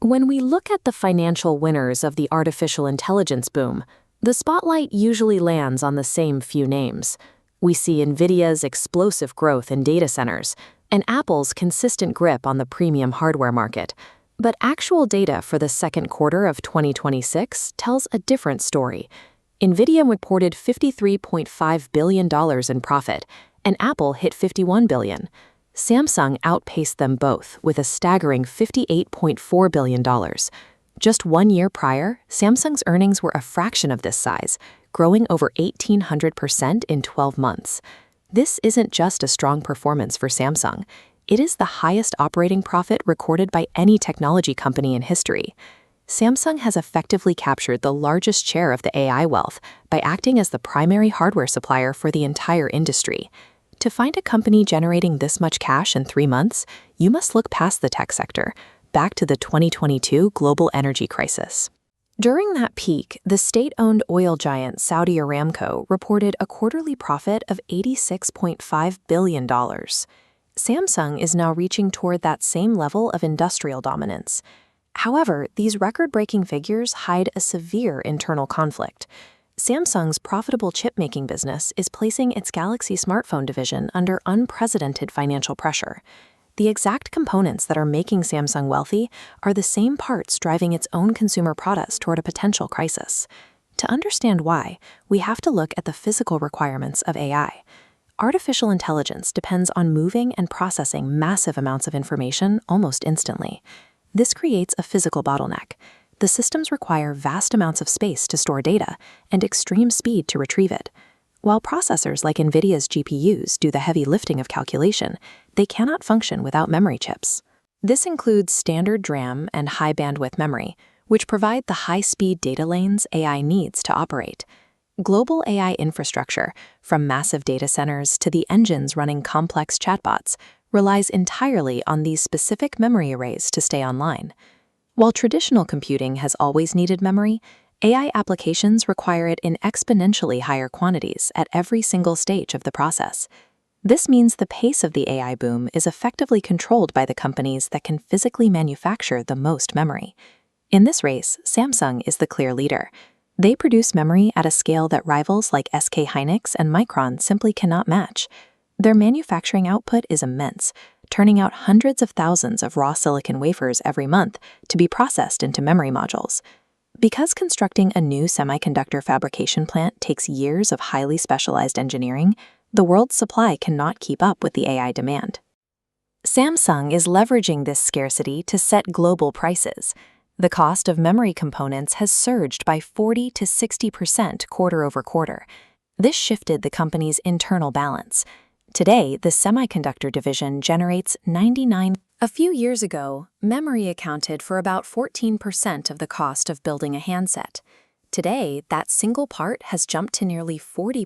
When we look at the financial winners of the artificial intelligence boom, the spotlight usually lands on the same few names. We see Nvidia's explosive growth in data centers and Apple's consistent grip on the premium hardware market. But actual data for the second quarter of 2026 tells a different story. Nvidia reported $53.5 billion in profit, and Apple hit $51 billion. Samsung outpaced them both with a staggering $58.4 billion. Just 1 year prior, Samsung's earnings were a fraction of this size, growing over 1,800% in 12 months. This isn't just a strong performance for Samsung. It is the highest operating profit recorded by any technology company in history. Samsung has effectively captured the largest share of the AI wealth by acting as the primary hardware supplier for the entire industry. To find a company generating this much cash in 3 months, you must look past the tech sector, back to the 2022 global energy crisis. During that peak, the state-owned oil giant Saudi Aramco reported a quarterly profit of $86.5 billion. Samsung is now reaching toward that same level of industrial dominance. However, these record-breaking figures hide a severe internal conflict. Samsung's profitable chip-making business is placing its Galaxy smartphone division under unprecedented financial pressure. The exact components that are making Samsung wealthy are the same parts driving its own consumer products toward a potential crisis. To understand why, we have to look at the physical requirements of AI. Artificial intelligence depends on moving and processing massive amounts of information almost instantly. This creates a physical bottleneck. The systems require vast amounts of space to store data and extreme speed to retrieve it. While processors like Nvidia's GPUs do the heavy lifting of calculation, they cannot function without memory chips. This includes standard DRAM and high-bandwidth memory, which provide the high-speed data lanes AI needs to operate. Global AI infrastructure, from massive data centers to the engines running complex chatbots, relies entirely on these specific memory arrays to stay online. While traditional computing has always needed memory, AI applications require it in exponentially higher quantities at every single stage of the process. This means the pace of the AI boom is effectively controlled by the companies that can physically manufacture the most memory. In this race, Samsung is the clear leader. They produce memory at a scale that rivals like SK Hynix and Micron simply cannot match. Their manufacturing output is immense, turning out hundreds of thousands of raw silicon wafers every month to be processed into memory modules. Because constructing a new semiconductor fabrication plant takes years of highly specialized engineering, the world's supply cannot keep up with the AI demand. Samsung is leveraging this scarcity to set global prices. The cost of memory components has surged by 40 to 60% quarter over quarter. This shifted the company's internal balance. Today, the semiconductor division generates 99. A few years ago, memory accounted for about 14% of the cost of building a handset. Today, that single part has jumped to nearly 40%.